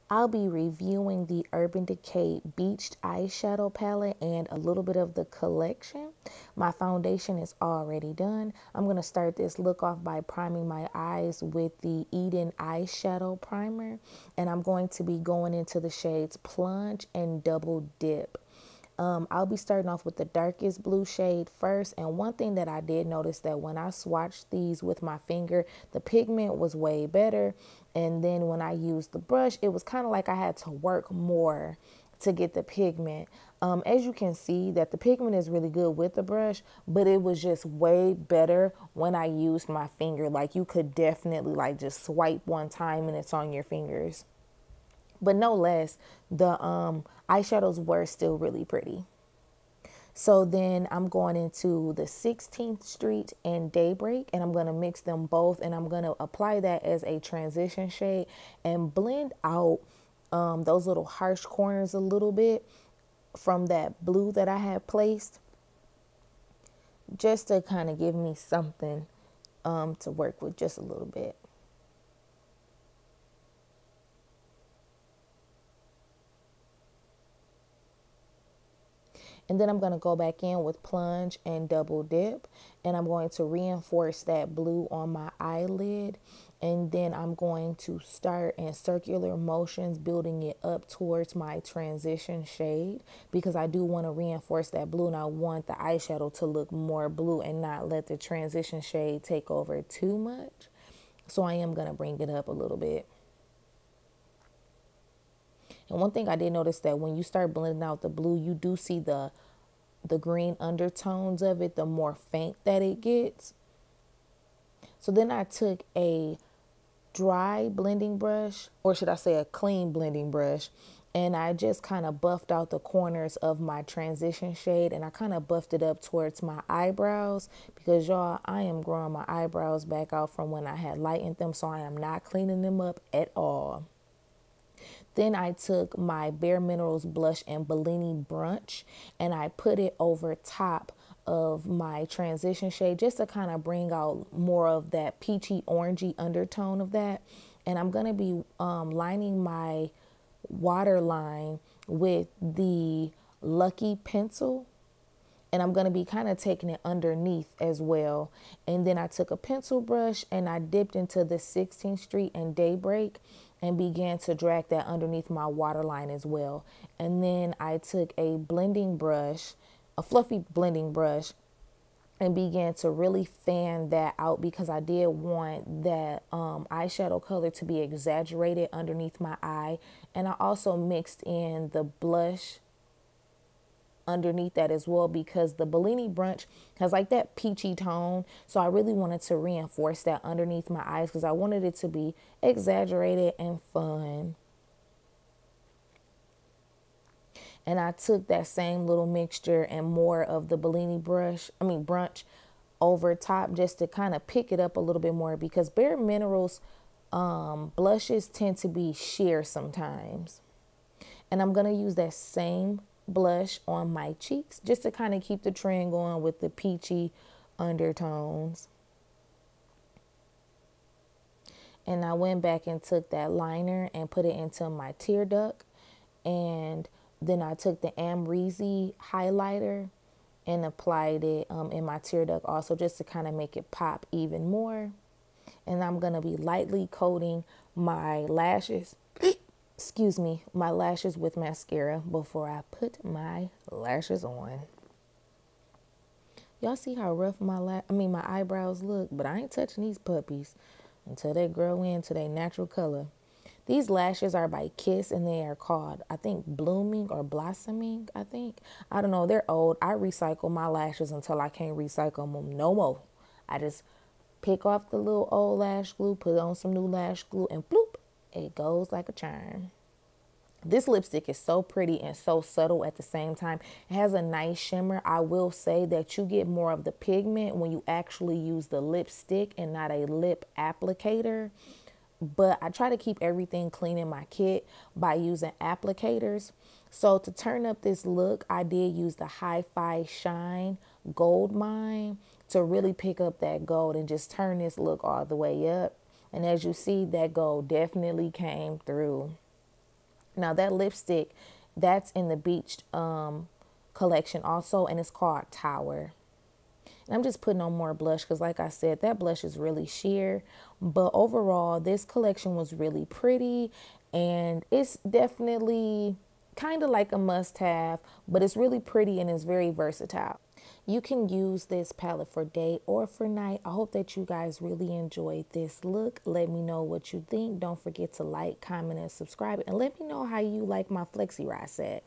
I'll be reviewing the Urban Decay Beached eyeshadow palette and a little bit of the collection. My foundation is already done. I'm going to start this look off by priming my eyes with the Eden eyeshadow primer. And I'm going to be going into the shades Plunge and Double Dip. I'll be starting off with the darkest blue shade first. And one thing that I did notice that when I swatched these with my finger, the pigment was way better. And then when I used the brush, it was kind of like I had to work more to get the pigment. As you can see that the pigment is really good with the brush, but it was just way better when I used my finger. Like you could definitely like just swipe one time and it's on your fingers. But no less, the eyeshadows were still really pretty. So then I'm going into the 16th Street and Daybreak, and I'm going to mix them both, and I'm going to apply that as a transition shade and blend out those little harsh corners a little bit from that blue that I had placed, just to kind of give me something to work with just a little bit. And then I'm going to go back in with Plunge and Double Dip. And I'm going to reinforce that blue on my eyelid. And then I'm going to start in circular motions, building it up towards my transition shade. Because I do want to reinforce that blue. And I want the eyeshadow to look more blue and not let the transition shade take over too much. So I am going to bring it up a little bit. And one thing I did notice that when you start blending out the blue, you do see the green undertones of it, the more faint that it gets. So then I took a dry blending brush, or should I say a clean blending brush, and I just kind of buffed out the corners of my transition shade, and I kind of buffed it up towards my eyebrows because y'all, I am growing my eyebrows back out from when I had lightened them, so I am not cleaning them up at all. Then I took my Bare Minerals blush and Bellini Brunch and I put it over top of my transition shade just to kind of bring out more of that peachy orangey undertone of that. And I'm going to be lining my waterline with the Lucky pencil. And I'm going to be kind of taking it underneath as well. And then I took a pencil brush and I dipped into the 16th Street and Daybreak and began to drag that underneath my waterline as well. And then I took a blending brush, a fluffy blending brush, and began to really fan that out because I did want that eyeshadow color to be exaggerated underneath my eye. And I also mixed in the blush underneath that as well because the Bellini Brunch has like that peachy tone, so I really wanted to reinforce that underneath my eyes because I wanted it to be exaggerated and fun. And I took that same little mixture and more of the Bellini brunch over top just to kind of pick it up a little bit more because Bare Minerals blushes tend to be sheer sometimes. And I'm going to use that same blush on my cheeks just to kind of keep the trend going with the peachy undertones. And I went back and took that liner and put it into my tear duct. And then I took the Amrezy highlighter and applied it in my tear duct also just to kind of make it pop even more. And I'm going to be lightly coating my lashes excuse me, my lashes with mascara before I put my lashes on. Y'all see how rough my eyebrows look, but I ain't touching these puppies until they grow into their natural color. These lashes are by Kiss and they are called, I think, Blooming or Blossoming, I think. I don't know, they're old. I recycle my lashes until I can't recycle them no more. I just pick off the little old lash glue, put on some new lash glue, and bloop, it goes like a charm. This lipstick is so pretty and so subtle at the same time. It has a nice shimmer. I will say that you get more of the pigment when you actually use the lipstick and not a lip applicator. But I try to keep everything clean in my kit by using applicators. So to turn up this look, I did use the Hi-Fi Shine Goldmine to really pick up that gold and just turn this look all the way up. And as you see, that gold definitely came through. Now that lipstick, that's in the Beached collection also, and it's called Tower. And I'm just putting on more blush because, like I said, that blush is really sheer. But overall, this collection was really pretty, and it's definitely kind of like a must-have, but it's really pretty and it's very versatile. You can use this palette for day or for night. I hope that you guys really enjoyed this look. Let me know what you think. Don't forget to like, comment, and subscribe. And let me know how you like my Flexi Ride set.